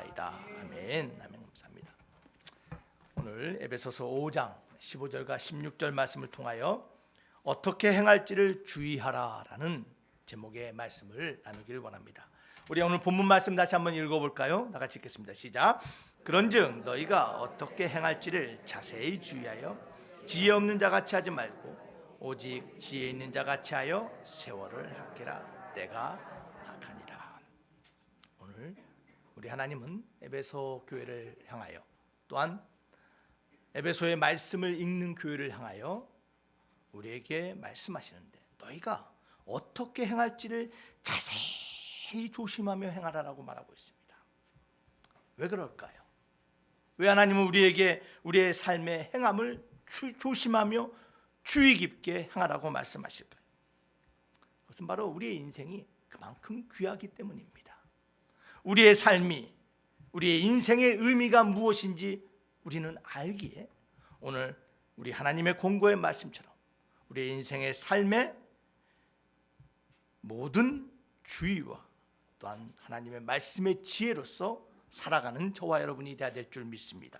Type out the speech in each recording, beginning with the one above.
기도하옵나이다. 아멘. 아멘. 감사합니다. 오늘 에베소서 5장 15절과 16절 말씀을 통하여 어떻게 행할지를 주의하라라는 제목의 말씀을 나누기를 원합니다. 우리 오늘 본문 말씀 다시 한번 읽어볼까요? 다 같이 읽겠습니다. 시작. 그런즉 너희가 어떻게 행할지를 자세히 주의하여 지혜 없는 자같이 하지 말고 오직 지혜 있는 자같이 하여 세월을 아끼라. 때가 악하니라. 오늘 우리 하나님은 에베소 교회를 향하여 또한 에베소의 말씀을 읽는 교회를 향하여 우리에게 말씀하시는데 너희가 어떻게 행할지를 자세히 조심하며 행하라라고 말하고 있습니다. 왜 그럴까요? 왜 하나님은 우리에게 우리의 삶의 행함을 조심하며 주의 깊게 행하라고 말씀하실까요? 그것은 바로 우리의 인생이 그만큼 귀하기 때문입니다. 우리의 삶이, 우리의 인생의 의미가 무엇인지 우리는 알기에 오늘 우리 하나님의 공고의 말씀처럼 우리의 인생의 삶의 모든 주의와 또한 하나님의 말씀의 지혜로서 살아가는 저와 여러분이 되어야 될 줄 믿습니다.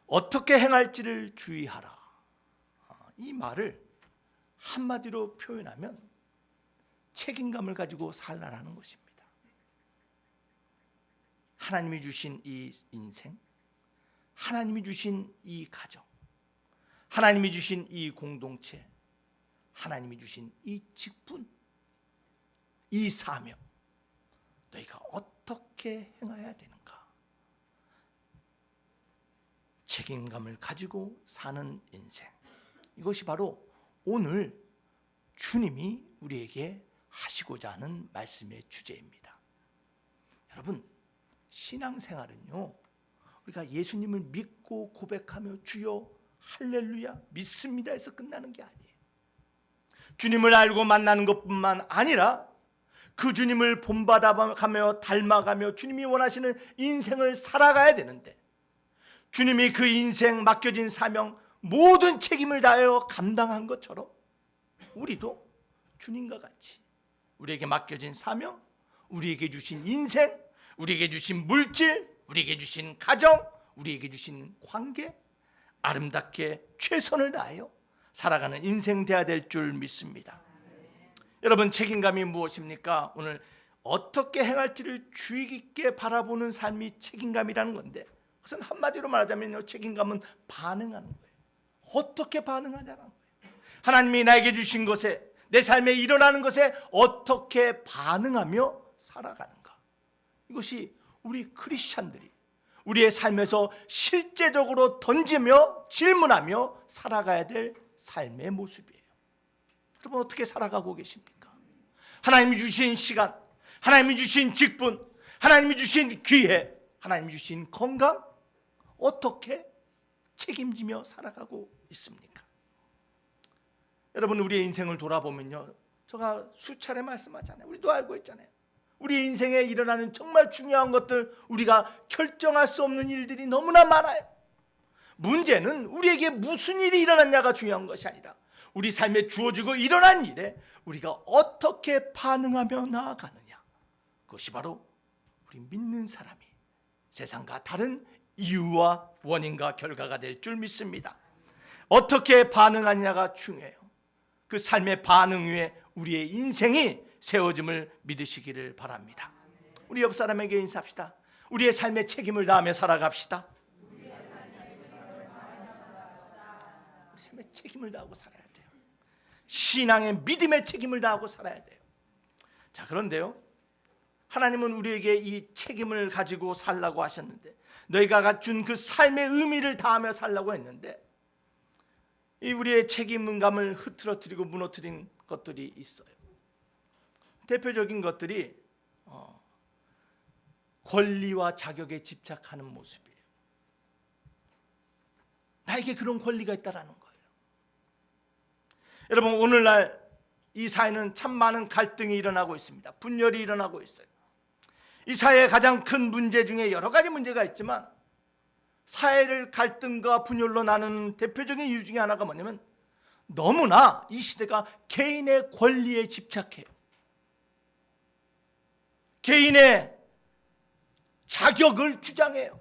어떻게 행할지를 주의하라. 이 말을 한마디로 표현하면 책임감을 가지고 살라라는 것입니다. 하나님이 주신 이 인생, 하나님이 주신 이 가정, 하나님이 주신 이 공동체, 하나님이 주신 이 직분, 이 사명, 너희가 어떻게 행해야 되는가? 책임감을 가지고 사는 인생, 이것이 바로 오늘 주님이 우리에게 하시고자 하는 말씀의 주제입니다. 여러분, 신앙생활은요, 우리가 예수님을 믿고 고백하며 주여 할렐루야 믿습니다 해서 끝나는 게 아니에요. 주님을 알고 만나는 것뿐만 아니라 그 주님을 본받아가며 닮아가며 주님이 원하시는 인생을 살아가야 되는데, 주님이 그 인생 맡겨진 사명 모든 책임을 다하여 감당한 것처럼 우리도 주님과 같이 우리에게 맡겨진 사명, 우리에게 주신 인생, 우리에게 주신 물질, 우리에게 주신 가정, 우리에게 주신 관계, 아름답게 최선을 다하여 살아가는 인생 되어야 될 줄 믿습니다. 여러분, 책임감이 무엇입니까? 오늘 어떻게 행할지를 주의 깊게 바라보는 삶이 책임감이라는 건데, 그것은 한마디로 말하자면요, 책임감은 반응하는 거예요. 어떻게 반응하냐는 거예요. 하나님이 나에게 주신 것에, 내 삶에 일어나는 것에 어떻게 반응하며 살아가는가. 이것이 우리 크리스찬들이 우리의 삶에서 실제적으로 던지며 질문하며 살아가야 될 삶의 모습이에요. 여러분, 어떻게 살아가고 계십니까? 하나님이 주신 시간, 하나님이 주신 직분, 하나님이 주신 기회, 하나님이 주신 건강, 어떻게 책임지며 살아가고 있습니까? 여러분, 우리의 인생을 돌아보면요, 제가 수차례 말씀하잖아요. 우리도 알고 있잖아요. 우리 인생에 일어나는 정말 중요한 것들, 우리가 결정할 수 없는 일들이 너무나 많아요. 문제는 우리에게 무슨 일이 일어났냐가 중요한 것이 아니라 우리 삶에 주어지고 일어난 일에 우리가 어떻게 반응하며 나아가느냐, 그것이 바로 우리 믿는 사람이 세상과 다른 이유와 원인과 결과가 될 줄 믿습니다. 어떻게 반응하느냐가 중요해요. 그 삶의 반응 위에 우리의 인생이 세워짐을 믿으시기를 바랍니다. 우리 옆 사람에게 인사합시다. 우리의 삶의 책임을 다하며 살아갑시다. 우리 삶의 책임을 다하고 살아야 돼요. 신앙의 믿음의 책임을 다하고 살아야 돼요. 자, 그런데요, 하나님은 우리에게 이 책임을 가지고 살라고 하셨는데, 너희가 갖춘 그 삶의 의미를 다하며 살라고 했는데, 이 우리의 책임감을 흐트러뜨리고 무너뜨린 것들이 있어요. 대표적인 것들이 권리와 자격에 집착하는 모습이에요. 나에게 그런 권리가 있다라는 거예요. 여러분, 오늘날 이 사회는 참 많은 갈등이 일어나고 있습니다. 분열이 일어나고 있어요. 이 사회의 가장 큰 문제 중에 여러 가지 문제가 있지만, 사회를 갈등과 분열로 나누는 대표적인 이유 중에 하나가 뭐냐면, 너무나 이 시대가 개인의 권리에 집착해요. 개인의 자격을 주장해요.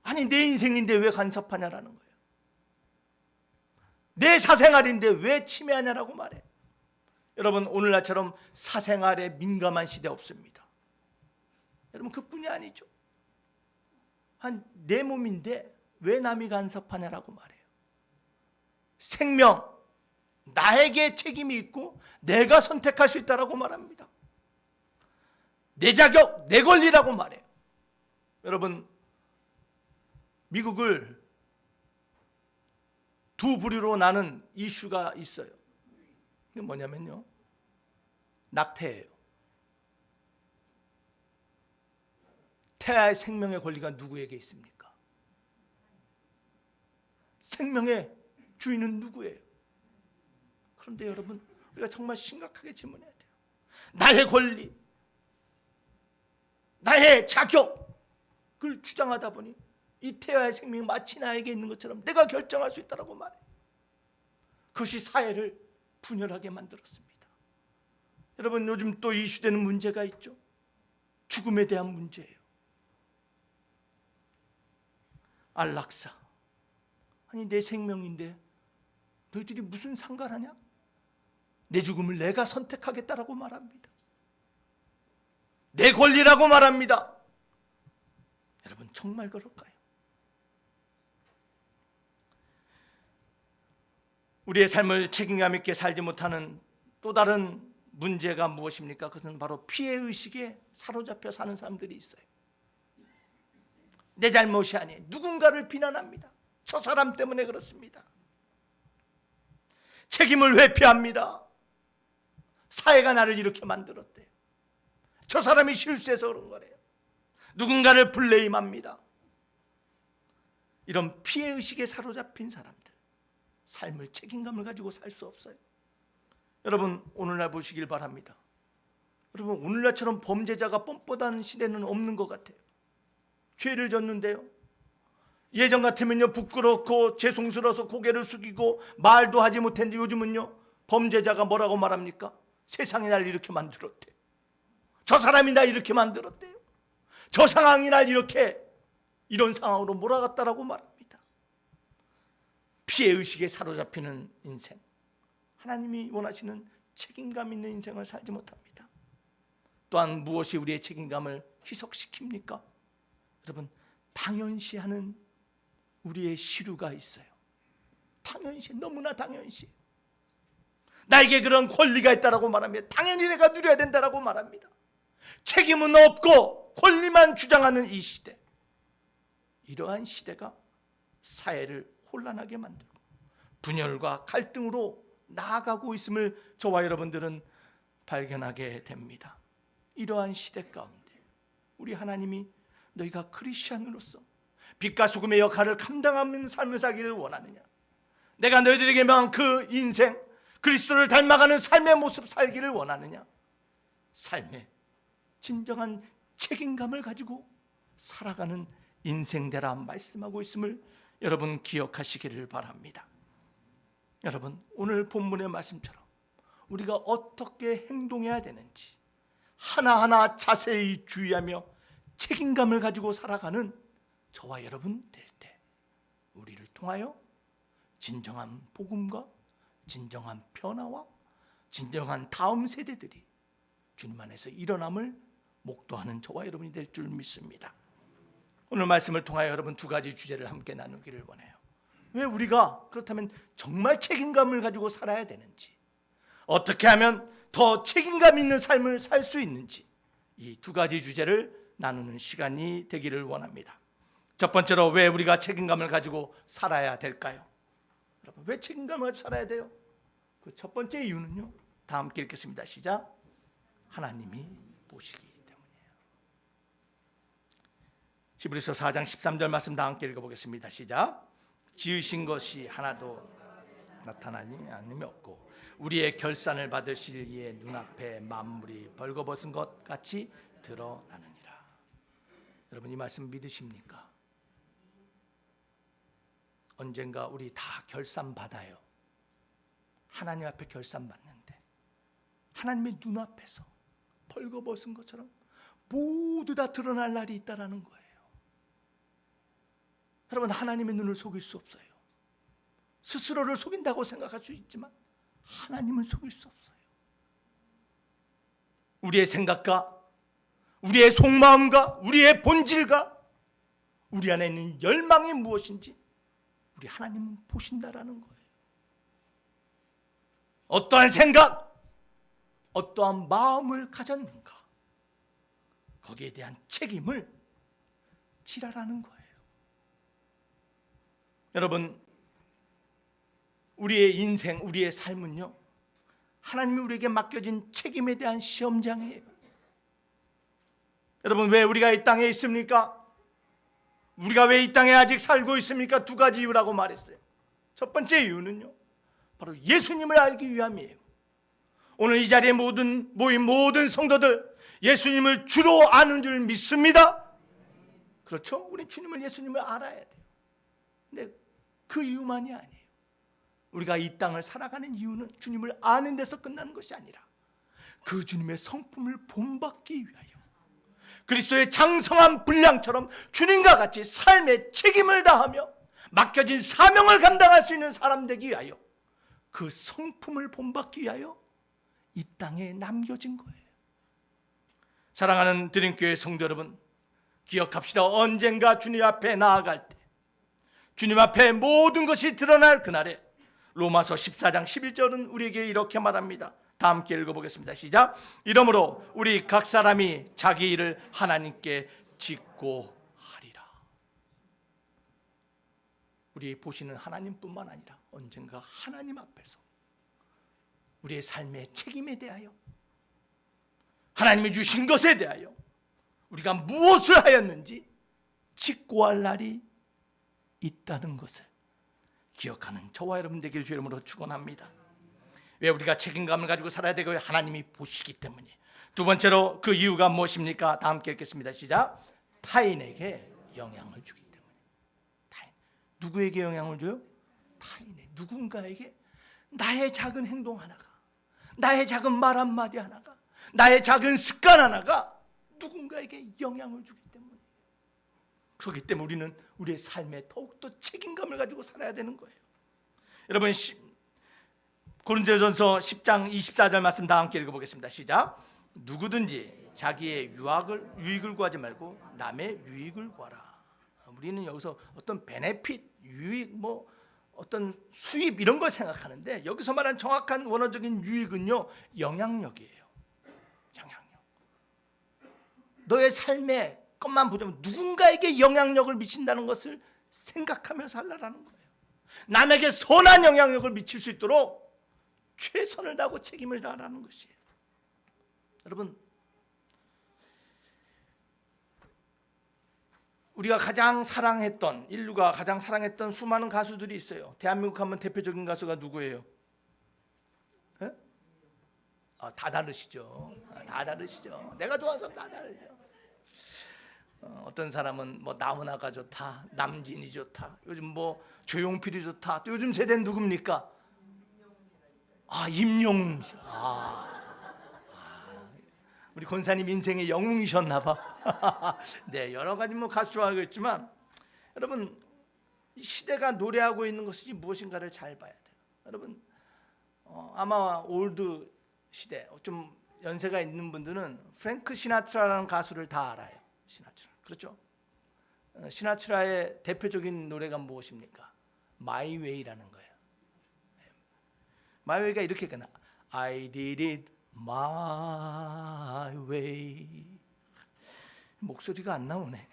아니 내 인생인데 왜 간섭하냐라는 거예요. 내 사생활인데 왜 침해하냐라고 말해요. 여러분 오늘날처럼 사생활에 민감한 시대 없습니다. 여러분 그뿐이 아니죠. 내 몸인데 왜 남이 간섭하냐라고 말해요. 생명, 나에게 책임이 있고 내가 선택할 수 있다라고 말합니다. 내 자격, 내 권리라고 말해요. 여러분 미국을 두 부류로 나눈 이슈가 있어요. 그게 뭐냐면요, 낙태예요. 태아의 생명의 권리가 누구에게 있습니까? 생명의 주인은 누구예요? 그런데 여러분 우리가 정말 심각하게 질문해야 돼요. 나의 권리, 나의 자격을 주장하다 보니 이 태아의 생명이 마치 나에게 있는 것처럼 내가 결정할 수 있다고 말해요. 그것이 사회를 분열하게 만들었습니다. 여러분 요즘 또 이슈되는 문제가 있죠. 죽음에 대한 문제예요. 안락사. 아니 내 생명인데 너희들이 무슨 상관하냐? 내 죽음을 내가 선택하겠다라고 말합니다. 내 권리라고 말합니다. 여러분 정말 그럴까요? 우리의 삶을 책임감 있게 살지 못하는 또 다른 문제가 무엇입니까? 그것은 바로 피해의식에 사로잡혀 사는 사람들이 있어요. 내 잘못이 아니에요. 누군가를 비난합니다. 저 사람 때문에 그렇습니다. 책임을 회피합니다. 사회가 나를 이렇게 만들었대요. 저 사람이 실수해서 그런 거래요. 누군가를 블레임합니다. 이런 피해의식에 사로잡힌 사람들, 삶을 책임감을 가지고 살 수 없어요. 여러분 오늘날 보시길 바랍니다. 여러분 오늘날처럼 범죄자가 뻔뻔한 시대는 없는 것 같아요. 죄를 졌는데요, 예전 같으면요 부끄럽고 죄송스러워서 고개를 숙이고 말도 하지 못했는데 요즘은요 범죄자가 뭐라고 말합니까? 세상이 날 이렇게 만들었대. 저 사람이 날 이렇게 만들었대요. 저 상황이 날 이렇게 이런 상황으로 몰아갔다라고 말합니다. 피해의식에 사로잡히는 인생, 하나님이 원하시는 책임감 있는 인생을 살지 못합니다. 또한 무엇이 우리의 책임감을 희석시킵니까? 여러분 당연시하는 우리의 시류가 있어요. 당연시, 너무나 당연시. 나에게 그런 권리가 있다라고 말합니다. 당연히 내가 누려야 된다라고 말합니다. 책임은 없고 권리만 주장하는 이 시대, 이러한 시대가 사회를 혼란하게 만들고 분열과 갈등으로 나아가고 있음을 저와 여러분들은 발견하게 됩니다. 이러한 시대 가운데 우리 하나님이 너희가 크리스찬으로서 빛과 소금의 역할을 감당하는 삶을 살기를 원하느냐? 내가 너희들에게 명한 그 인생, 그리스도를 닮아가는 삶의 모습 살기를 원하느냐? 삶의 진정한 책임감을 가지고 살아가는 인생 되라 말씀하고 있음을 여러분 기억하시기를 바랍니다. 여러분 오늘 본문의 말씀처럼 우리가 어떻게 행동해야 되는지 하나하나 자세히 주의하며 책임감을 가지고 살아가는 저와 여러분 될 때 우리를 통하여 진정한 복음과 진정한 변화와 진정한 다음 세대들이 주님 안에서 일어남을 목도하는 저와 여러분이 될 줄 믿습니다. 오늘 말씀을 통하여 여러분 두 가지 주제를 함께 나누기를 원해요. 왜 우리가 그렇다면 정말 책임감을 가지고 살아야 되는지, 어떻게 하면 더 책임감 있는 삶을 살 수 있는지, 이 두 가지 주제를 나누는 시간이 되기를 원합니다. 첫 번째로 왜 우리가 책임감을 가지고 살아야 될까요? 여러분 왜 책임감을 가지고 살아야 돼요? 그 첫 번째 이유는요, 다 함께 읽겠습니다. 시작. 하나님이 보시기 때문이에요. 히브리서 4장 13절 말씀 다 함께 읽어보겠습니다. 시작. 지으신 것이 하나도 나타나니 아님이 없고 우리의 결산을 받으실 이의 눈앞에 만물이 벌거벗은 것 같이 드러나느니라. 여러분 이 말씀 믿으십니까? 언젠가 우리 다 결산 받아요. 하나님 앞에 결산 받는데 하나님의 눈앞에서 벌거벗은 것처럼 모두 다 드러날 날이 있다라는 거예요. 여러분, 하나님의 눈을 속일 수 없어요. 스스로를 속인다고 생각할 수 있지만 하나님을 속일 수 없어요. 우리의 생각과 우리의 속마음과 우리의 본질과 우리 안에 있는 열망이 무엇인지 우리 하나님은 보신다라는 거예요. 어떠한 생각, 어떠한 마음을 가졌는가, 거기에 대한 책임을 지라라는 거예요. 여러분, 우리의 인생, 우리의 삶은요, 하나님이 우리에게 맡겨진 책임에 대한 시험장이에요. 여러분, 왜 우리가 이 땅에 있습니까? 우리가 왜 이 땅에 아직 살고 있습니까? 두 가지 이유라고 말했어요. 첫 번째 이유는요, 바로 예수님을 알기 위함이에요. 오늘 이 자리에 모인 모든 성도들, 예수님을 주로 아는 줄 믿습니다. 그렇죠? 우리 주님을, 예수님을 알아야 돼요. 근데 그 이유만이 아니에요. 우리가 이 땅을 살아가는 이유는 주님을 아는 데서 끝나는 것이 아니라 그 주님의 성품을 본받기 위하여 그리스도의 장성한 분량처럼 주님과 같이 삶의 책임을 다하며 맡겨진 사명을 감당할 수 있는 사람 되기 위하여, 그 성품을 본받기 위하여 이 땅에 남겨진 거예요. 사랑하는 드림교회 성도 여러분, 기억합시다. 언젠가 주님 앞에 나아갈 때, 주님 앞에 모든 것이 드러날 그날에 로마서 14장 11절은 우리에게 이렇게 말합니다. 다 함께 읽어보겠습니다. 시작. 이러므로 우리 각 사람이 자기 일을 하나님께 짓고 하리라. 우리 보시는 하나님뿐만 아니라 언젠가 하나님 앞에서 우리의 삶의 책임에 대하여, 하나님이 주신 것에 대하여 우리가 무엇을 하였는지 직고할 날이 있다는 것을 기억하는 저와 여러분 되기를 주의 이름으로 축원합니다. 왜 우리가 책임감을 가지고 살아야 되고요? 하나님이 보시기 때문에. 두 번째로 그 이유가 무엇입니까? 다 함께 읽겠습니다. 시작. 타인에게 영향을 주기 때문에. 타인. 누구에게 영향을 줘요? 타인에. 누군가에게 나의 작은 행동 하나가, 나의 작은 말 한마디 하나가, 나의 작은 습관 하나가 누군가에게 영향을 주기 때문에. 그렇기 때문에 우리는 우리의 삶에 더욱더 책임감을 가지고 살아야 되는 거예요. 여러분, 고린도전서 10장 24절 말씀 다 함께 읽어보겠습니다. 시작. 누구든지 자기의 유익을 구하지 말고 남의 유익을 구하라. 우리는 여기서 어떤 베네핏, 유익, 어떤 수입 이런 걸 생각하는데, 여기서 말한 정확한 원어적인 유익은요, 영향력이에요. 영향력. 너의 삶의 것만 보자면 누군가에게 영향력을 미친다는 것을 생각하며 살라라는 거예요. 남에게 선한 영향력을 미칠 수 있도록 최선을 다하고 책임을 다하라는 것이에요. 여러분, 우리가 가장 사랑했던, 인류가 가장 사랑했던 수많은 가수들이 있어요. 대한민국 하면 대표적인 가수가 누구예요? 다 다르시죠. 다 다르시죠. 내가 좋아하는 사람 다 다르죠. 어떤 사람은 나훈아가 좋다, 남진이 좋다, 요즘 조용필이 좋다. 또 요즘 세대는 누굽니까? 임영웅. 우리 권사님 인생의 영웅이셨나 봐. 네, 여러 가지 가수 좋아하고 있지만, 여러분, 이 시대가 노래하고 있는 것이 무엇인가를 잘 봐야 돼요. 여러분, 아마 올드 시대, 좀 연세가 있는 분들은 프랭크 시나트라라는 가수를 다 알아요. 시나트라, 그렇죠? 시나트라의 대표적인 노래가 무엇입니까? My Way라는 거예요. My Way가 이렇게 끝나. I did it my way. 목소리가 안 나오네.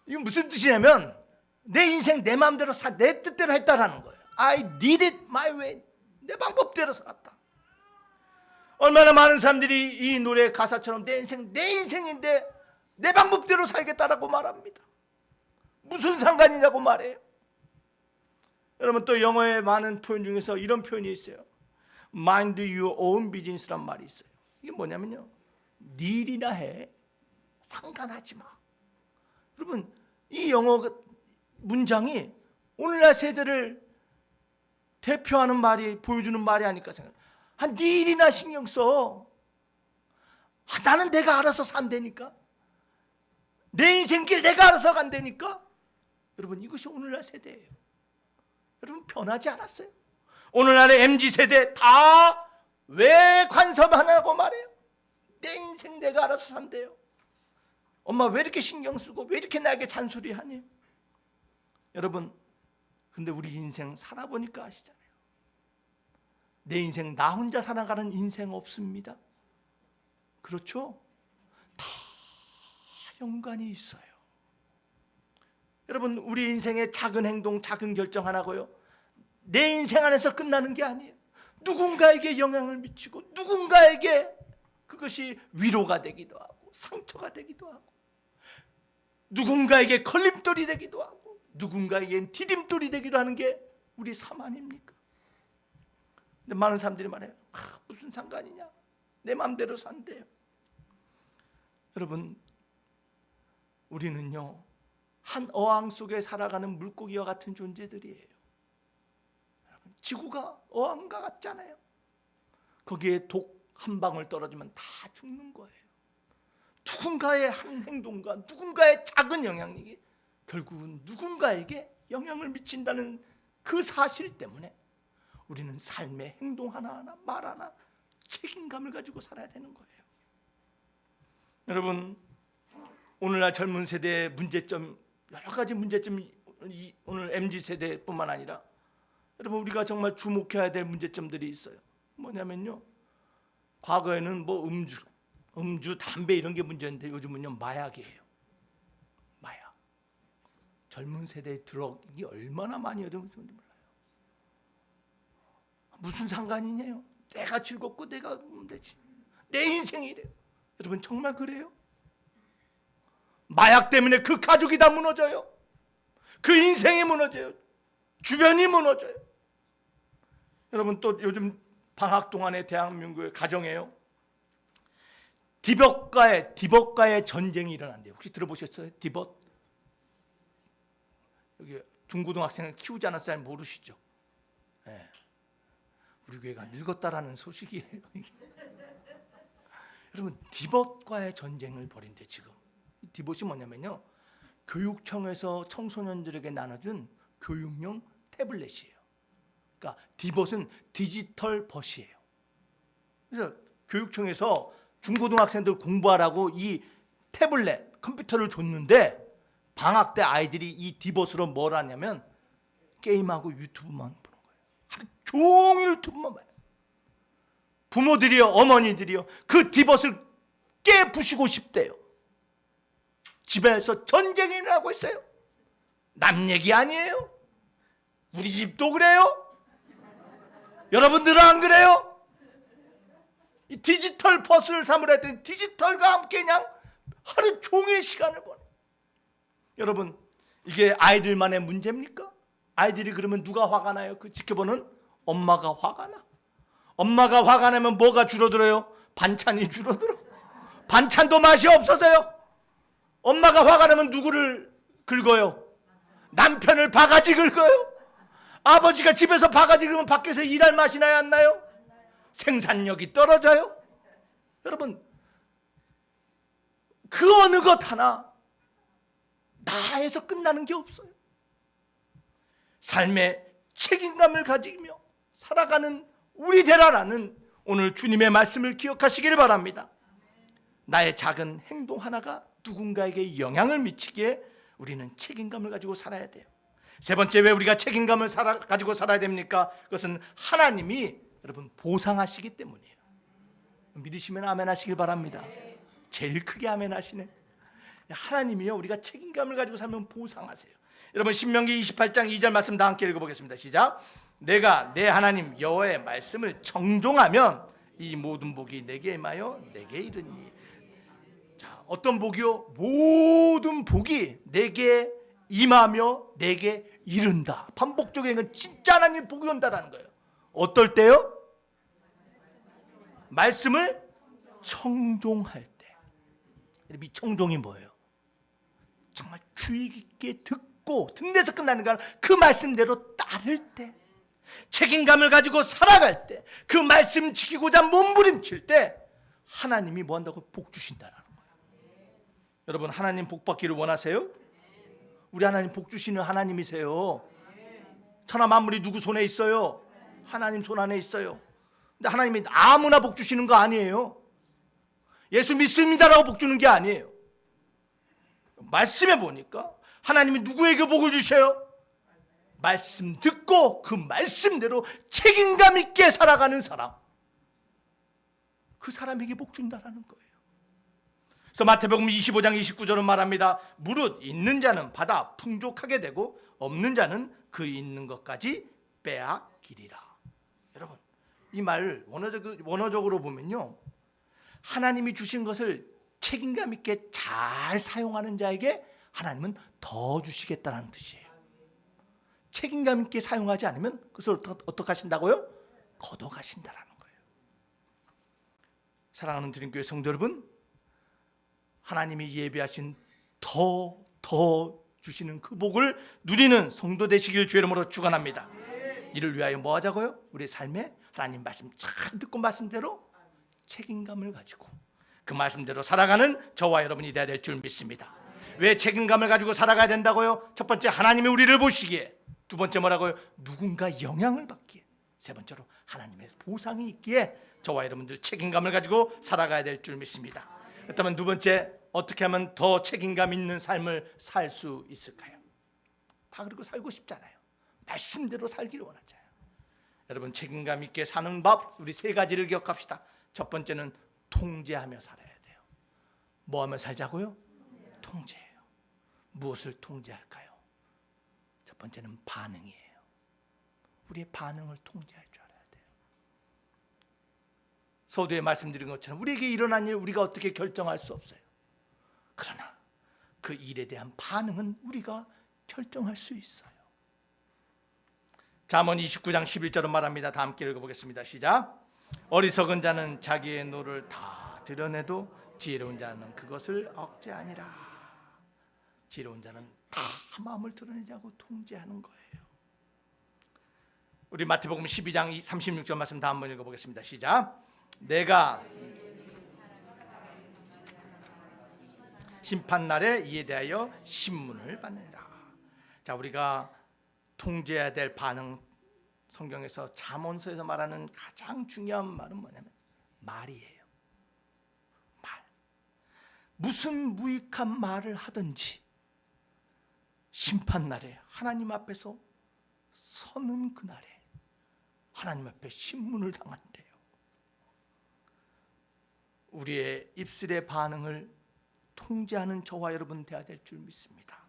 이건 무슨 뜻이냐면, 내 인생 내 마음대로 내 뜻대로 했다라는 거예요. I did it my way. 내 방법대로 살았다. 얼마나 많은 사람들이 이 노래 가사처럼 내 인생인데 내 방법대로 살겠다라고 말합니다. 무슨 상관이냐고 말해요. 여러분, 또 영어의 많은 표현 중에서 이런 표현이 있어요. Mind your own business란 말이 있어요. 이게 뭐냐면요, 네 일이나 해, 상관하지 마. 여러분, 이 영어 문장이 오늘날 세대를 대표하는 말이, 보여주는 말이 아닐까 생각해요. 네 일이나 신경 써. 나는 내가 알아서 산다니까. 내 인생길 내가 알아서 간다니까. 여러분, 이것이 오늘날 세대예요. 여러분, 변하지 않았어요. 오늘날의 MZ세대 다 왜 관섭하냐고 말해요. 내 인생 내가 알아서 산대요. 엄마 왜 이렇게 신경 쓰고 왜 이렇게 나에게 잔소리하니? 여러분, 근데 우리 인생 살아보니까 아시잖아요. 내 인생 나 혼자 살아가는 인생 없습니다. 그렇죠? 다 연관이 있어요. 여러분, 우리 인생의 작은 행동, 작은 결정 하나고요, 내 인생 안에서 끝나는 게 아니에요. 누군가에게 영향을 미치고 누군가에게 그것이 위로가 되기도 하고 상처가 되기도 하고 누군가에게 걸림돌이 되기도 하고 누군가에겐 디딤돌이 되기도 하는 게 우리 삶 아닙니까? 근데 많은 사람들이 말해요. 무슨 상관이냐, 내 마음대로 산대요. 여러분, 우리는요 한 어항 속에 살아가는 물고기와 같은 존재들이에요. 지구가 어항과 같잖아요. 거기에 독 한 방울 떨어지면 다 죽는 거예요. 누군가의 한 행동과 누군가의 작은 영향력이 결국은 누군가에게 영향을 미친다는 그 사실 때문에 우리는 삶의 행동 하나하나 말 하나 책임감을 가지고 살아야 되는 거예요. 여러분, 오늘날 젊은 세대의 문제점, 여러 가지 문제점이 오늘 MZ세대뿐만 아니라 여러분, 우리가 정말 주목해야 될 문제점들이 있어요. 뭐냐면요, 과거에는 뭐 음주, 담배 이런 게 문제인데 요즘은요 마약이에요. 마약. 젊은 세대의 드럭이 얼마나 많이 여러분인지 몰라요. 무슨 상관이냐요? 내가 즐겁고 내가 하면 되지. 내 인생이래요. 여러분, 정말 그래요? 마약 때문에 그 가족이 다 무너져요. 그 인생이 무너져요. 주변이 무너져요. 여러분, 또 요즘 방학 동안에 대한민국의 가정에요, 디봇과의 전쟁이 일어난대요. 혹시 들어보셨어요? 디봇? 여기 중고등학생을 키우지 않았어요? 잘 모르시죠? 네. 우리 교회가 늙었다라는 소식이에요. 여러분, 디봇과의 전쟁을 벌인대 지금. 디봇이 뭐냐면요, 교육청에서 청소년들에게 나눠준 교육용 태블릿이에요. 그러니까 디봇은 디지털 벗이에요. 그래서 교육청에서 중고등학생들 공부하라고 이 태블릿, 컴퓨터를 줬는데 방학 때 아이들이 이 디봇으로 뭘 하냐면 게임하고 유튜브만 보는 거예요. 하루 종일 유튜브만 봐요. 부모들이요, 어머니들이요, 그 디봇을 깨부시고 싶대요. 집에서 전쟁이 나고 있어요. 남 얘기 아니에요. 우리 집도 그래요. 여러분들은 안 그래요? 이 디지털 버스를 삼으라 했더니 디지털과 함께 그냥 하루 종일 시간을 보내. 여러분, 이게 아이들만의 문제입니까? 아이들이 그러면 누가 화가 나요? 그 지켜보는 엄마가 화가 나. 엄마가 화가 나면 뭐가 줄어들어요? 반찬이 줄어들어. 반찬도 맛이 없어서요. 엄마가 화가 나면 누구를 긁어요? 남편을 바가지 긁어요. 아버지가 집에서 바가지 긁으면 밖에서 일할 맛이 나요, 안 나요? 생산력이 떨어져요. 여러분, 그 어느 것 하나 나에서 끝나는 게 없어요. 삶의 책임감을 가지며 살아가는 우리 되라라는 오늘 주님의 말씀을 기억하시길 바랍니다. 나의 작은 행동 하나가 누군가에게 영향을 미치기에 우리는 책임감을 가지고 살아야 돼요. 세 번째, 왜 우리가 책임감을 가지고 살아야 됩니까? 그것은 하나님이 여러분 보상하시기 때문이에요. 믿으시면 아멘 하시길 바랍니다. 제일 크게 아멘 하시네. 하나님이요, 우리가 책임감을 가지고 살면 보상하세요. 여러분, 신명기 28장 2절 말씀 다 함께 읽어보겠습니다. 시작. 내가 내 하나님 여호와의 말씀을 정종하면 이 모든 복이 내게 임하여 내게 이르니. 자, 어떤 복이요? 모든 복이 내게 임하며 내게 이른다. 반복적인 건 진짜 하나님 복이 온다라는 거예요. 어떨 때요? 말씀을 청종할 때. 이 청종이 뭐예요? 정말 주의 깊게 듣고 듣는 데서 끝나는 거 아니라 그 말씀대로 따를 때, 책임감을 가지고 살아갈 때, 그 말씀 지키고자 몸부림칠 때 하나님이 뭐 한다고? 복 주신다는 거예요. 여러분, 하나님 복 받기를 원하세요? 우리 하나님 복 주시는 하나님이세요. 천하 만물이 누구 손에 있어요? 하나님 손 안에 있어요. 근데 하나님이 아무나 복 주시는 거 아니에요. 예수 믿습니다라고 복 주는 게 아니에요. 말씀에 보니까 하나님이 누구에게 복을 주셔요? 말씀 듣고 그 말씀대로 책임감 있게 살아가는 사람, 그 사람에게 복 준다라는 거예요. 그래서 마태복음 25장 29절은 말합니다. 무릇 있는 자는 받아 풍족하게 되고 없는 자는 그 있는 것까지 빼앗기리라. 여러분, 이 말을 원어적으로 보면요, 하나님이 주신 것을 책임감 있게 잘 사용하는 자에게 하나님은 더 주시겠다는 뜻이에요. 책임감 있게 사용하지 않으면 그것을 어떻게 하신다고요? 걷어가신다라는 거예요. 사랑하는 드림교회 성도 여러분, 하나님이 예비하신 더 주시는 그 복을 누리는 성도 되시길 주의 이름으로 축원합니다. 이를 위하여 뭐 하자고요? 우리 삶에 하나님 말씀 잘 듣고 말씀대로 책임감을 가지고 그 말씀대로 살아가는 저와 여러분이 되어야 될 줄 믿습니다. 왜 책임감을 가지고 살아가야 된다고요? 첫 번째, 하나님이 우리를 보시기에. 두 번째 뭐라고요? 누군가 영향을 받기에. 세 번째로, 하나님의 보상이 있기에 저와 여러분들 책임감을 가지고 살아가야 될 줄 믿습니다. 그렇다면 두 번째, 어떻게 하면 더 책임감 있는 삶을 살 수 있을까요? 다 그렇게 살고 싶잖아요. 말씀대로 살기를 원하잖아요. 여러분, 책임감 있게 사는 법, 우리 세 가지를 기억합시다. 첫 번째는 통제하며 살아야 돼요. 뭐 하며 살자고요? 통제예요. 무엇을 통제할까요? 첫 번째는 반응이에요. 우리의 반응을 통제할 줄 알아야 돼요. 서두에 말씀드린 것처럼 우리에게 일어난 일 우리가 어떻게 결정할 수 없어요. 그러나 그 일에 대한 반응은 우리가 결정할 수 있어요. 잠언 29장 11절은 말합니다. 다 함께 읽어보겠습니다. 시작. 어리석은 자는 자기의 노를 다 드러내도 지혜로운 자는 그것을 억제하니라. 지혜로운 자는 다 마음을 드러내자고 통제하는 거예요. 우리 마태복음 12장 36절 말씀 다 한번 읽어보겠습니다. 시작. 내가 심판날에 이에 대하여 신문을 받느니라. 자, 우리가 통제해야 될 반응, 성경에서 잠언서에서 말하는 가장 중요한 말은 뭐냐면 말이에요. 말. 무슨 무익한 말을 하든지 심판날에 하나님 앞에서 서는 그날에 하나님 앞에 신문을 당한대요. 우리의 입술의 반응을 통제하는 저와 여러분 되어야 될 줄 믿습니다.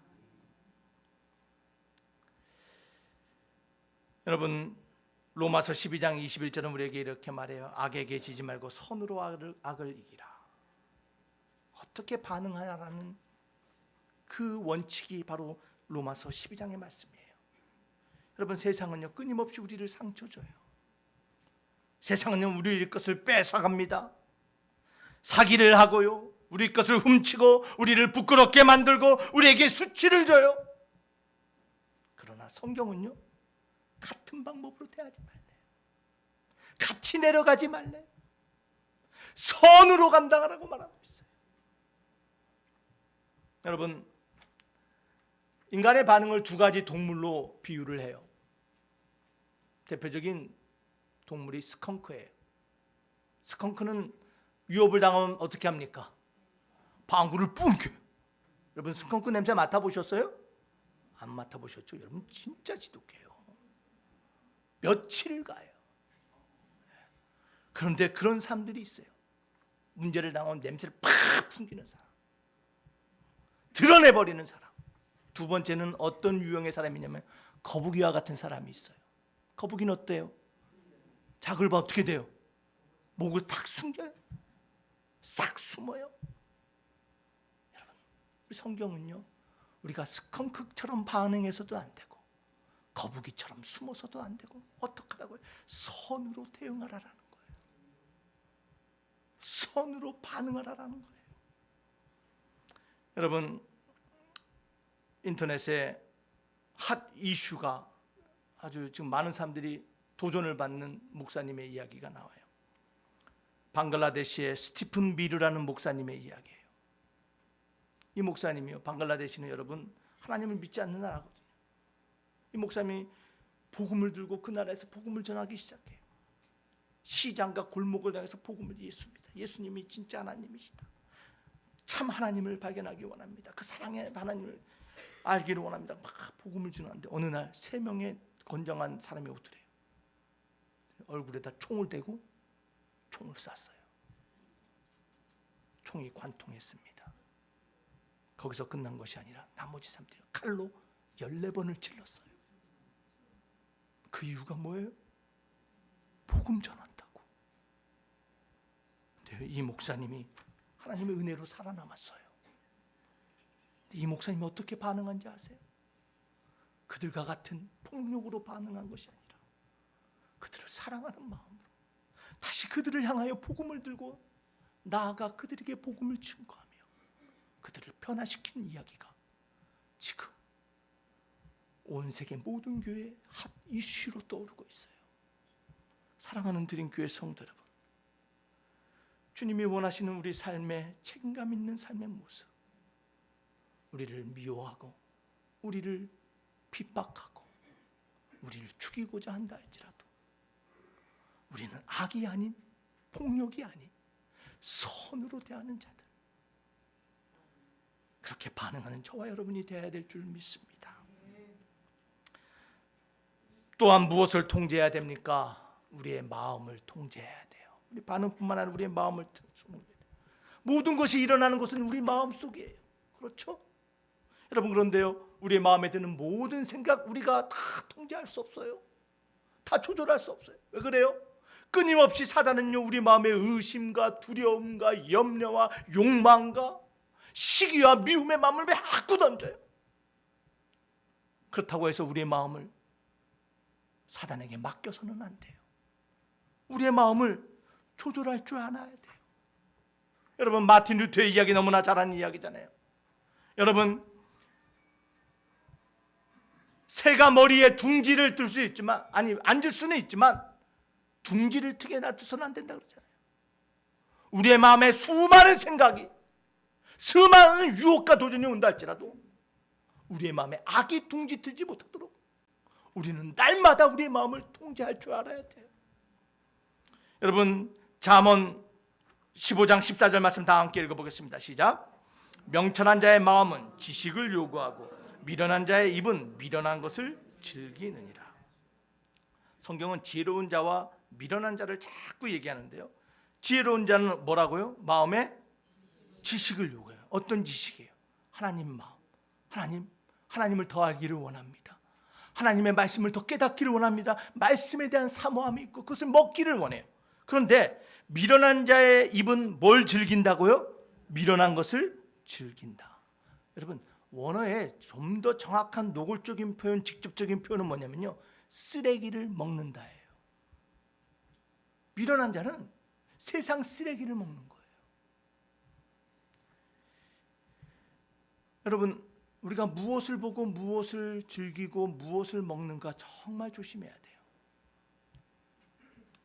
여러분, 로마서 12장 21절은 우리에게 이렇게 말해요. 악에게 지지 말고 선으로 악을 이기라. 어떻게 반응하냐라는 그 원칙이 바로 로마서 12장의 말씀이에요. 여러분, 세상은요 끊임없이 우리를 상처 줘요. 세상은요 우리 것을 뺏어갑니다. 사기를 하고요, 우리 것을 훔치고 우리를 부끄럽게 만들고 우리에게 수치를 줘요. 그러나 성경은요 같은 방법으로 대하지 말래요. 같이 내려가지 말래요. 선으로 감당하라고 말하고 있어요. 여러분, 인간의 반응을 두 가지 동물로 비유를 해요. 대표적인 동물이 스컹크예요. 스컹크는 위협을 당하면 어떻게 합니까? 방구를 뿜겨요. 여러분, 스컹크 냄새 맡아보셨어요? 안 맡아보셨죠? 여러분, 진짜 지독해요. 며칠 가요. 그런데 그런 사람들이 있어요. 문제를 당하면 냄새를 팍 풍기는 사람, 드러내버리는 사람. 두 번째는 어떤 유형의 사람이냐면 거북이와 같은 사람이 있어요. 거북이는 어때요? 작을 봐 어떻게 돼요? 목을 탁 숨겨요. 싹 숨어요. 여러분, 우리 성경은요 우리가 스컹크처럼 반응해서도 안 되고 거북이처럼 숨어서도 안 되고 어떡하라고요? 선으로 대응하라라는 거예요. 선으로 반응하라라는 거예요. 여러분, 인터넷에 핫 이슈가 아주 지금 많은 사람들이 도전을 받는 목사님의 이야기가 나와요. 방글라데시의 스티픈 미르라는 목사님의 이야기예요. 이 목사님이요, 방글라데시는 여러분 하나님을 믿지 않는 나라거든요. 이 목사님이 복음을 들고 그 나라에서 복음을 전하기 시작해요. 시장과 골목을 향해서 복음을 예수입니다. 예수님이 진짜 하나님이시다. 참 하나님을 발견하기 원합니다. 그 사랑의 하나님을 알기를 원합니다. 막 복음을 전하는데 어느 날 3명의 건장한 사람이 오더래요. 얼굴에다 총을 대고 총을 쐈어요. 총이 관통했습니다. 거기서 끝난 것이 아니라 나머지 사람들이 칼로 14번을 찔렀어요. 그 이유가 뭐예요? 복음 전한다고. 근데 이 목사님이 하나님의 은혜로 살아남았어요. 이 목사님이 어떻게 반응한지 아세요? 그들과 같은 폭력으로 반응한 것이 아니라 그들을 사랑하는 마음으로 다시 그들을 향하여 복음을 들고 나아가 그들에게 복음을 증거하며 그들을 변화시키는 이야기가 지금 온 세계 모든 교회의 핫 이슈로 떠오르고 있어요. 사랑하는 드림교회 성도 여러분, 주님이 원하시는 우리 삶의 책임감 있는 삶의 모습, 우리를 미워하고 우리를 핍박하고 우리를 죽이고자 한다 할지라도 우리는 악이 아닌, 폭력이 아닌 선으로 대하는 자들, 그렇게 반응하는 저와 여러분이 되어야 될 줄 믿습니다. 또한 무엇을 통제해야 됩니까? 우리의 마음을 통제해야 돼요. 우리 반응뿐만 아니라 우리의 마음을 통제해야 돼요. 모든 것이 일어나는 것은 우리 마음 속이에요. 그렇죠? 여러분, 그런데요, 우리의 마음에 드는 모든 생각 우리가 다 통제할 수 없어요. 다 조절할 수 없어요. 왜 그래요? 끊임없이 사단은요, 우리 마음에 의심과 두려움과 염려와 욕망과 시기와 미움의 마음을 자꾸 던져요. 그렇다고 해서 우리의 마음을 사단에게 맡겨서는 안 돼요. 우리의 마음을 조절할 줄 알아야 돼요. 여러분, 마틴 루터의 이야기 너무나 잘 아는 이야기잖아요. 여러분, 새가 머리에 둥지를 들 수 있지만, 아니 앉을 수는 있지만 둥지를 트게 놔두서는 안 된다 그러잖아요. 우리의 마음에 수많은 생각이, 수많은 유혹과 도전이 온다 할지라도 우리의 마음에 악이 둥지 트지 못하도록 우리는 날마다 우리의 마음을 통제할 줄 알아야 돼요. 여러분, 잠언 15장 14절 말씀 다 함께 읽어보겠습니다. 시작. 명철한 자의 마음은 지식을 요구하고 미련한 자의 입은 미련한 것을 즐기느니라. 성경은 지혜로운 자와 미련한 자를 자꾸 얘기하는데요, 지혜로운 자는 뭐라고요? 마음에 지식을 요구해요. 어떤 지식이에요? 하나님 마음. 하나님을 더 알기를 원합니다. 하나님의 말씀을 더 깨닫기를 원합니다. 말씀에 대한 사모함이 있고 그것을 먹기를 원해요. 그런데 미련한 자의 입은 뭘 즐긴다고요? 미련한 것을 즐긴다. 여러분, 원어의 좀 더 정확한 노골적인 표현, 직접적인 표현은 뭐냐면요, 쓰레기를 먹는다예요. 미련한 자는 세상 쓰레기를 먹는 거예요. 여러분, 우리가 무엇을 보고 무엇을 즐기고 무엇을 먹는가 정말 조심해야 돼요.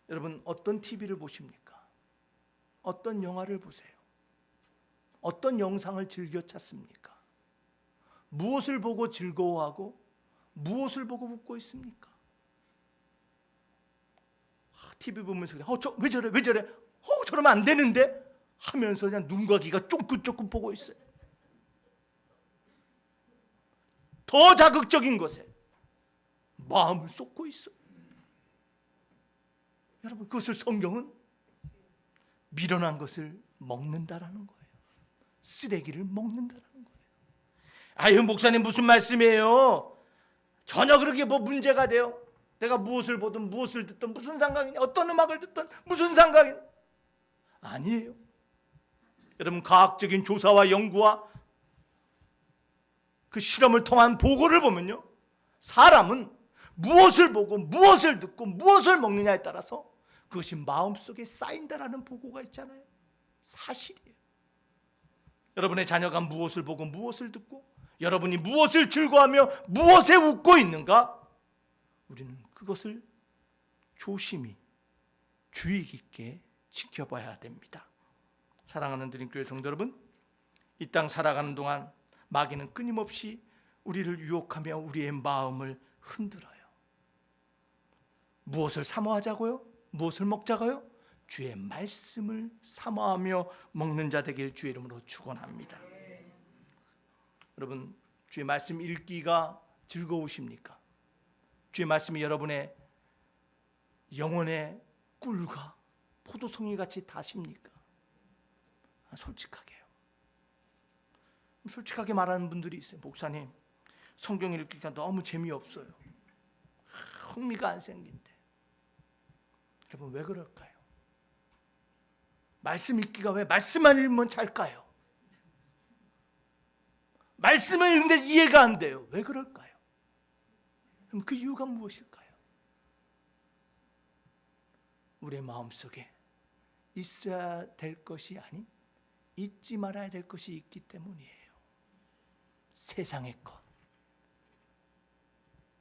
여러분, 어떤 TV를 보십니까? 어떤 영화를 보세요? 어떤 영상을 즐겨 찾습니까? 무엇을 보고 즐거워하고 무엇을 보고 웃고 있습니까? TV 보면서 왜 저래? 저러면 안 되는데 하면서 그냥 눈과 귀가 쫑긋쫑긋 보고 있어요. 더 자극적인 것에 마음을 쏟고 있어요. 여러분, 그것을 성경은 미련한 것을 먹는다라는 거예요. 쓰레기를 먹는다라는 거예요. 아유, 목사님 무슨 말씀이에요? 전혀 그렇게 뭐 문제가 돼요? 내가 무엇을 보든 무엇을 듣든 무슨 상관이냐? 어떤 음악을 듣든 무슨 상관이냐? 아니에요. 여러분, 과학적인 조사와 연구와 그 실험을 통한 보고를 보면요, 사람은 무엇을 보고 무엇을 듣고 무엇을 먹느냐에 따라서 그것이 마음속에 쌓인다라는 보고가 있잖아요. 사실이에요. 여러분의 자녀가 무엇을 보고 무엇을 듣고 여러분이 무엇을 즐거워하며 무엇에 웃고 있는가, 우리는 그것을 조심히 주의 깊게 지켜봐야 됩니다. 사랑하는 드림교회 성도 여러분, 이 땅 살아가는 동안 마귀는 끊임없이 우리를 유혹하며 우리의 마음을 흔들어요. 무엇을 사모하자고요? 무엇을 먹자고요? 주의 말씀을 사모하며 먹는 자 되길 주의 이름으로 축원합니다. 여러분, 주의 말씀 읽기가 즐거우십니까? 주의 말씀이 여러분의 영혼의 꿀과 포도송이 같이 다십니까? 솔직하게요. 솔직하게 말하는 분들이 있어요. 목사님, 성경 읽기가 너무 재미없어요. 흥미가 안 생긴대. 여러분, 왜 그럴까요? 말씀 읽기가 왜 말씀만 읽으면 잘까요? 말씀을 읽는데 이해가 안 돼요. 왜 그럴까요? 그럼 그 이유가 무엇일까요? 우리의 마음속에 있어야 될 것이 아닌 잊지 말아야 될 것이 있기 때문이에요. 세상의 것,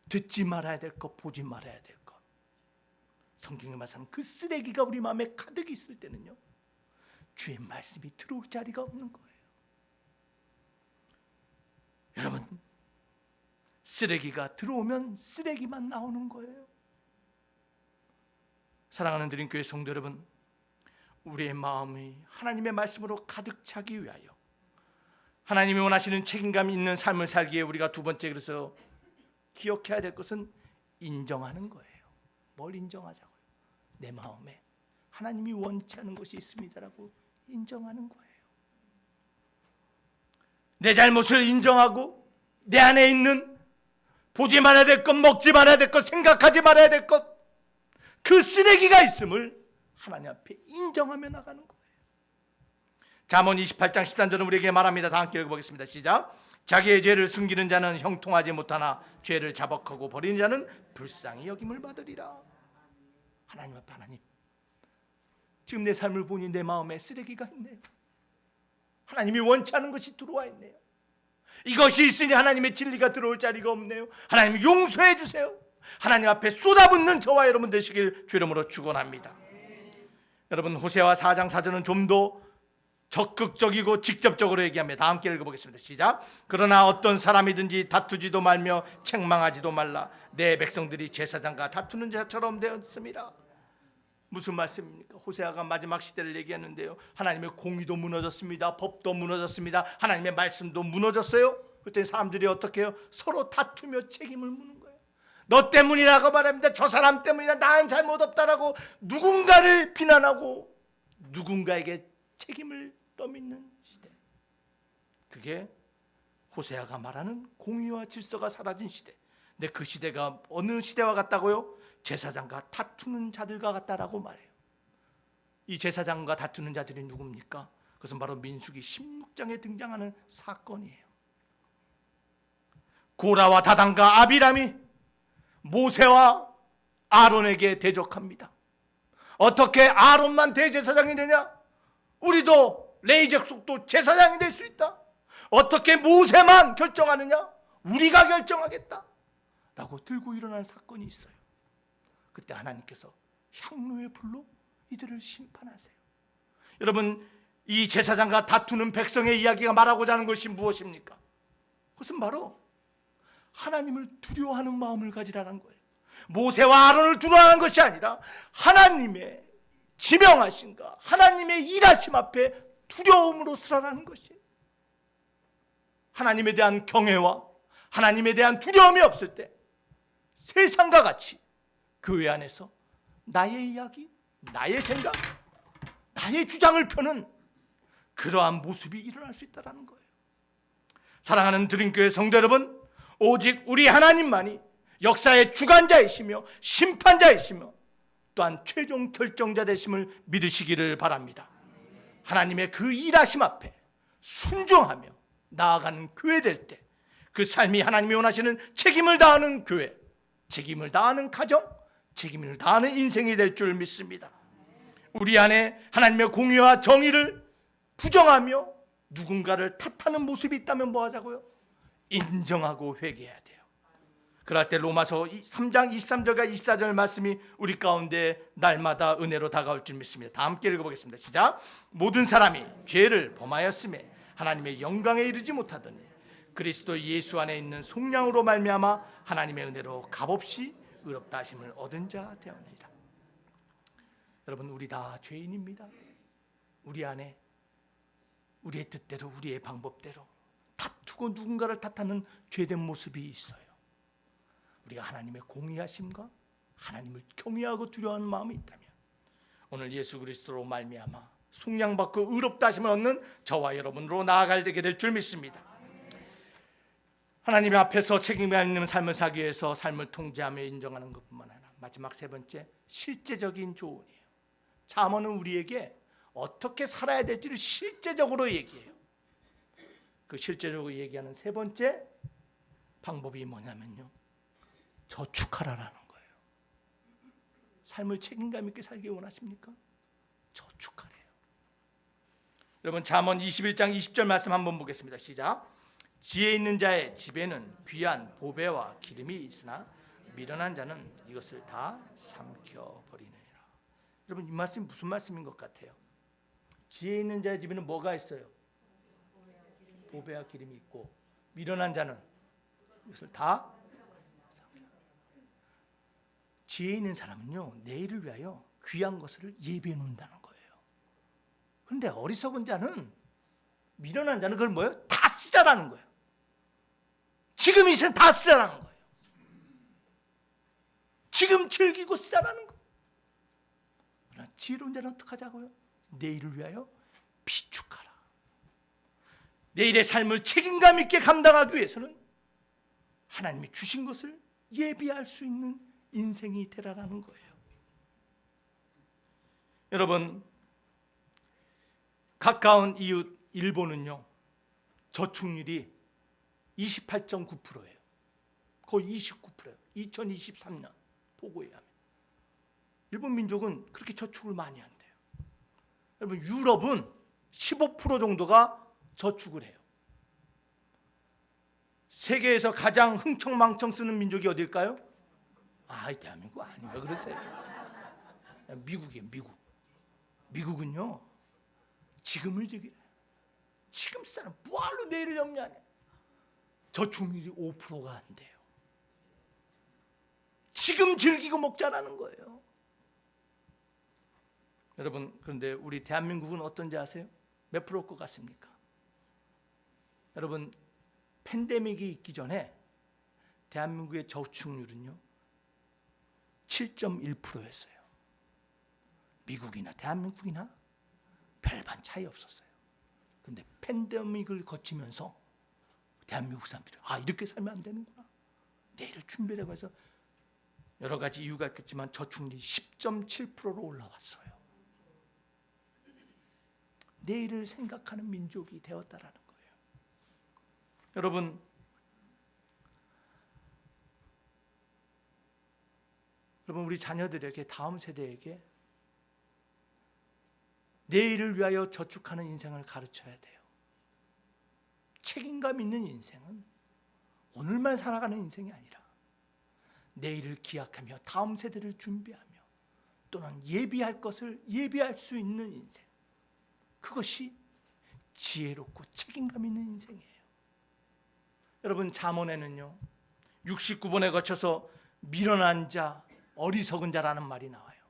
듣지 말아야 될 것, 보지 말아야 될 것. 성경에 말하는 그 쓰레기가 우리 마음에 가득 있을 때는요, 주의 말씀이 들어올 자리가 없는 거예요. 여러분, 쓰레기가 들어오면 쓰레기만 나오는 거예요. 사랑하는 드림교회 성도 여러분, 우리의 마음이 하나님의 말씀으로 가득 차기 위하여 하나님이 원하시는 책임감 있는 삶을 살기에 우리가 두 번째 그래서 기억해야 될 것은 인정하는 거예요. 뭘 인정하자고요? 내 마음에 하나님이 원치 않은 것이 있습니다라고 인정하는 거예요. 내 잘못을 인정하고 내 안에 있는 보지 말아야 될 것, 먹지 말아야 될 것, 생각하지 말아야 될 것, 그 쓰레기가 있음을 하나님 앞에 인정하며 나가는 거예요. 잠언 28장 13절은 우리에게 말합니다. 다 함께 읽어보겠습니다. 시작. 자기의 죄를 숨기는 자는 형통하지 못하나 죄를 자복하고 버리는 자는 불쌍히 여김을 받으리라. 하나님 앞에, 하나님, 지금 내 삶을 보니 내 마음에 쓰레기가 있네요. 하나님이 원치 않은 것이 들어와 있네요. 이것이 있으니 하나님의 진리가 들어올 자리가 없네요. 하나님 용서해 주세요. 하나님 앞에 쏟아붓는 저와 여러분 되시길 주 이름으로 축원합니다. 여러분, 호세아 4장 4절은 좀 더 적극적이고 직접적으로 얘기합니다. 다 함께 읽어보겠습니다. 시작. 그러나 어떤 사람이든지 다투지도 말며 책망하지도 말라. 내 백성들이 제사장과 다투는 자처럼 되었습니다. 무슨 말씀입니까? 호세아가 마지막 시대를 얘기하는데요, 하나님의 공의도 무너졌습니다. 법도 무너졌습니다. 하나님의 말씀도 무너졌어요. 그때 사람들이 어떻게 해요? 서로 다투며 책임을 묻는 거예요. 너 때문이라고 말합니다. 저 사람 때문이다. 나는 잘못 없다라고 누군가를 비난하고 누군가에게 책임을 떠밀는 시대. 그게 호세아가 말하는 공의와 질서가 사라진 시대. 근데 그 시대가 어느 시대와 같다고요? 제사장과 다투는 자들과 같다라고 말해요. 이 제사장과 다투는 자들이 누굽니까? 그것은 바로 민수기 16장에 등장하는 사건이에요. 고라와 다단과 아비람이 모세와 아론에게 대적합니다. 어떻게 아론만 대제사장이 되냐? 우리도 레위 족속도 제사장이 될 수 있다. 어떻게 모세만 결정하느냐? 우리가 결정하겠다 라고 들고 일어난 사건이 있어요. 그때 하나님께서 향로의 불로 이들을 심판하세요. 여러분, 이 제사장과 다투는 백성의 이야기가 말하고자 하는 것이 무엇입니까? 그것은 바로 하나님을 두려워하는 마음을 가지라는 거예요. 모세와 아론을 두려워하는 것이 아니라 하나님의 지명하신가, 하나님의 일하심 앞에 두려움으로 서라는 것이에요. 하나님에 대한 경외와 하나님에 대한 두려움이 없을 때 세상과 같이 교회 안에서 나의 이야기, 나의 생각, 나의 주장을 펴는 그러한 모습이 일어날 수 있다는 거예요. 사랑하는 드림교회 성도 여러분, 오직 우리 하나님만이 역사의 주관자이시며 심판자이시며 또한 최종 결정자 되심을 믿으시기를 바랍니다. 하나님의 그 일하심 앞에 순종하며 나아가는 교회 될 때 그 삶이 하나님이 원하시는 책임을 다하는 교회, 책임을 다하는 가정, 책임을 다하는 인생이 될 줄 믿습니다. 우리 안에 하나님의 공의와 정의를 부정하며 누군가를 탓하는 모습이 있다면 뭐 하자고요? 인정하고 회개해야 돼요. 그럴 때 로마서 3장 23절과 24절 말씀이 우리 가운데 날마다 은혜로 다가올 줄 믿습니다. 다 함께 읽어보겠습니다. 시작. 모든 사람이 죄를 범하였음에 하나님의 영광에 이르지 못하더니 그리스도 예수 안에 있는 속량으로 말미암아 하나님의 은혜로 값없이 의롭다 하심을 얻은 자 되었느니라. 여러분, 우리 다 죄인입니다. 우리 안에 우리의 뜻대로 우리의 방법대로 다투고 누군가를 탓하는 죄된 모습이 있어요. 우리가 하나님의 공의하심과 하나님을 경외하고 두려워하는 마음이 있다면 오늘 예수 그리스도로 말미암아 속량받고 의롭다 하심을 얻는 저와 여러분으로 나아가게 될 줄 믿습니다. 하나님 앞에서 책임감 있는 삶을 살기 위해서 삶을 통제하며 인정하는 것뿐만 아니라 마지막 세 번째, 실제적인 조언이에요. 잠언은 우리에게 어떻게 살아야 될지를 실제적으로 얘기해요. 그 실제적으로 얘기하는 세 번째 방법이 뭐냐면요, 저축하라라는 거예요. 삶을 책임감 있게 살기 원하십니까? 저축하래요. 여러분, 잠언 21장 20절 말씀 한번 보겠습니다. 시작. 지혜 있는 자의 집에는 귀한 보배와 기름이 있으나 미련한 자는 이것을 다 삼켜버리느니라. 여러분, 이 말씀이 무슨 말씀인 것 같아요? 지혜 있는 자의 집에는 뭐가 있어요? 보배와 기름이 있고, 미련한 자는 이것을 다. 지혜 있는 사람은요, 내일을 위하여 귀한 것을 예비해 놓는다는 거예요. 그런데 어리석은 자는, 미련한 자는 그걸 뭐예요? 다 쓰자라는 거예요. 지금 이 생에 다 쓰자라는 거예요. 지금 즐기고 쓰자라는 거예요. 그러나 지혜로운 자는 어떻게 하자고요? 내일을 위하여 비축하라. 내일의 삶을 책임감 있게 감당하기 위해서는 하나님이 주신 것을 예비할 수 있는 인생이 되라라는 거예요. 여러분, 가까운 이웃 일본은요, 저축률이 28.9%예요. 거의 29%예요. 2023년 보고에 하면 일본 민족은 그렇게 저축을 많이 한대요. 여러분, 유럽은 15% 정도가 저축을 해요. 세계에서 가장 흥청망청 쓰는 민족이 어딜까요? 대한민국 아니에요. 왜 그러세요? 미국이에요. 미국은요, 지금을 즐기래. 지금 사람 뭐하러 내일을 염려하냐. 저축률이 5%가 안 돼요. 지금 즐기고 먹자라는 거예요. 여러분, 그런데 우리 대한민국은 어떤지 아세요? 몇 프로일 것 같습니까? 여러분, 팬데믹이 있기 전에 대한민국의 저축률은요 7.1%였어요. 미국이나 대한민국이나 별반 차이 없었어요. 그런데 팬데믹을 거치면서 대한민국 사람들이 이렇게 살면 안 되는구나, 내일을 준비하고 해서 여러 가지 이유가 있겠지만 저축률이 10.7%로 올라왔어요. 내일을 생각하는 민족이 되었다라는 거예요. 여러분, 우리 자녀들에게, 다음 세대에게 내일을 위하여 저축하는 인생을 가르쳐야 돼요. 책임감 있는 인생은 오늘만 살아가는 인생이 아니라 내일을 기약하며 다음 세대를 준비하며 또는 예비할 것을 예비할 수 있는 인생, 그것이 지혜롭고 책임감 있는 인생이에요. 여러분, 잠언에는요 69번에 거쳐서 미련한 자, 어리석은 자라는 말이 나와요.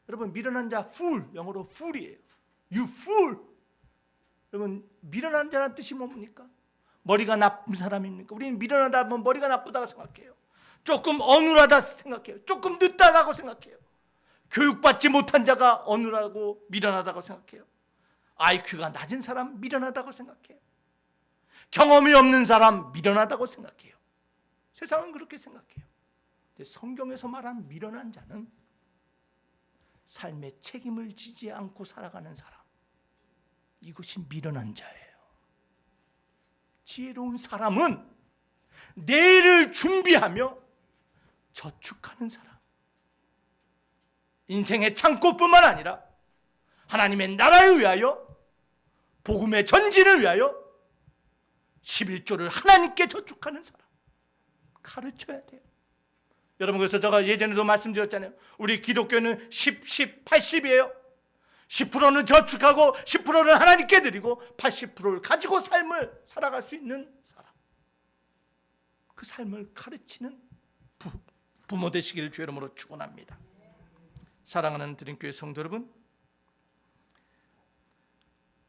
여러분, 미련한 자, fool, 영어로 fool이에요. You fool. 여러분, 미련한 자라는 뜻이 뭡니까? 머리가 나쁜 사람입니까? 우리는 미련하다 하면 머리가 나쁘다고 생각해요. 조금 어눌하다 생각해요. 조금 늦다라고 생각해요. 교육받지 못한 자가 어눌하고 미련하다고 생각해요. IQ가 낮은 사람 미련하다고 생각해요. 경험이 없는 사람 미련하다고 생각해요. 세상은 그렇게 생각해요. 근데 성경에서 말한 미련한 자는 삶의 책임을 지지 않고 살아가는 사람, 이것이 미련한 자예요. 지혜로운 사람은 내일을 준비하며 저축하는 사람, 인생의 창고뿐만 아니라 하나님의 나라를 위하여, 복음의 전진을 위하여 11조를 하나님께 저축하는 사람, 가르쳐야 돼요. 여러분, 그래서 제가 예전에도 말씀드렸잖아요. 우리 기독교는 10, 80이에요. 10%는 저축하고 10%는 하나님께 드리고 80%를 가지고 삶을 살아갈 수 있는 사람, 그 삶을 가르치는 부모 되시기를 주의 이름으로 축원합니다. 사랑하는 드림교회 성도 여러분,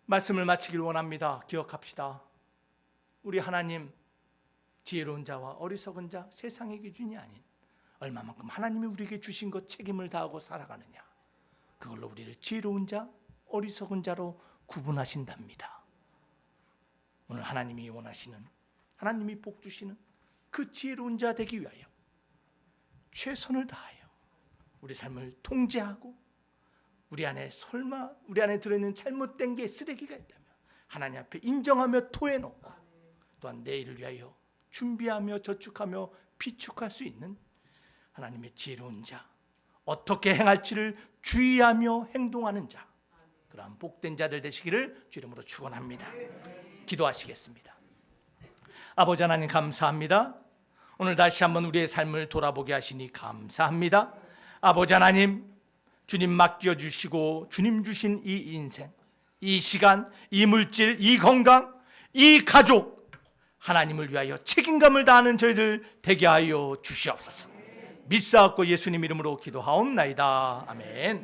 말씀을 마치길 원합니다. 기억합시다. 우리 하나님, 지혜로운 자와 어리석은 자, 세상의 기준이 아닌 얼마만큼 하나님이 우리에게 주신 것 책임을 다하고 살아가느냐, 그걸로 우리를 지혜로운 자, 어리석은 자로 구분하신답니다. 오늘 하나님이 원하시는, 하나님이 복 주시는 그 지혜로운 자 되기 위하여 최선을 다하여 우리 삶을 통제하고, 우리 안에 들어있는 잘못된 게 쓰레기가 있다면 하나님 앞에 인정하며 토해놓고, 또한 내일을 위하여 준비하며 저축하며 비축할 수 있는 하나님의 지혜로운 자, 어떻게 행할지를 주의하며 행동하는 자, 그러한 복된 자들 되시기를 주 이름으로 축원합니다. 기도하시겠습니다. 아버지 하나님, 감사합니다. 오늘 다시 한번 우리의 삶을 돌아보게 하시니 감사합니다. 아버지 하나님, 주님 맡겨주시고 주님 주신 이 인생, 이 시간, 이 물질, 이 건강, 이 가족, 하나님을 위하여 책임감을 다하는 저희들 되게 하여 주시옵소서. 믿사옵고 예수님 이름으로 기도하옵나이다. 아멘.